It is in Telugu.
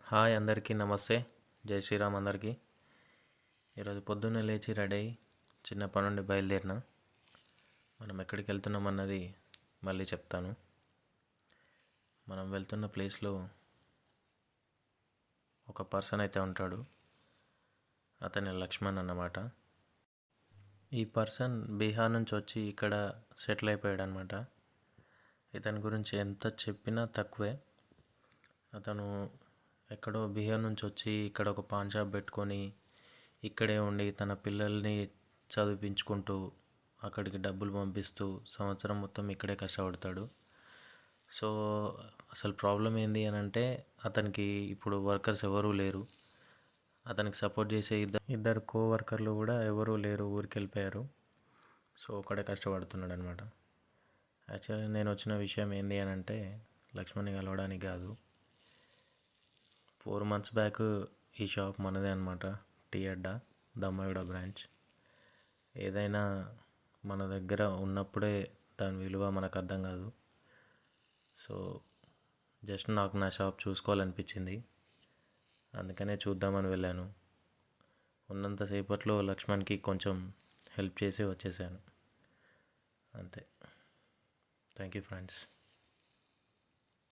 హాయ్ అందరికీ నమస్తే. జై శ్రీరామ్ అందరికీ. ఈరోజు పొద్దున్నే లేచి రెడీ అయ్యి చిన్న పని నుండి బయలుదేరిన. మనం ఎక్కడికి వెళ్తున్నాం అన్నది మళ్ళీ చెప్తాను. మనం వెళ్తున్న ప్లేస్లో ఒక పర్సన్ అయితే ఉంటాడు. అతని లక్ష్మణ్ అన్నమాట. ఈ పర్సన్ బీహార్ నుంచి వచ్చి ఇక్కడ సెటిల్ అయిపోయాడు అనమాట. ఇతని గురించి ఎంత చెప్పినా తక్కువే. అతను ఎక్కడో బీహార్ నుంచి వచ్చి ఇక్కడ ఒక పాన్ షాప్ పెట్టుకొని ఇక్కడే ఉండి తన పిల్లల్ని చదివించుకుంటూ అక్కడికి డబ్బులు పంపిస్తూ సంవత్సరం మొత్తం ఇక్కడే కష్టపడతాడు. సో అసలు ప్రాబ్లం ఏంది అని అంటే అతనికి ఇప్పుడు వర్కర్స్ ఎవరూ లేరు. అతనికి సపోర్ట్ చేసే ఇద్దరు కోవర్కర్లు కూడా ఎవరూ లేరు, ఊరికి వెళ్ళిపోయారు. సో ఒక్కడే కష్టపడుతున్నాడు అనమాట. యాక్చువల్లీ నేను వచ్చిన విషయం ఏంది అని అంటే లక్ష్మణ్ని కలవడానికి కాదు. 4 months బ్యాక్ ఈ షాప్ మనదే అనమాట. టీ అడ్డా, దమ్మాయిగూడ బ్రాంచ్. ఏదైనా మన దగ్గర ఉన్నప్పుడే దాని విలువ మనకు అర్థం కాదు. సో జస్ట్ నాకు నా షాప్ చూసుకోవాలనిపించింది, అందుకనే చూద్దామని వెళ్ళాను. ఉన్నంతసేపట్లో లక్ష్మణ్కి కొంచెం హెల్ప్ చేసి వచ్చేసాను, అంతే. Thank you friends.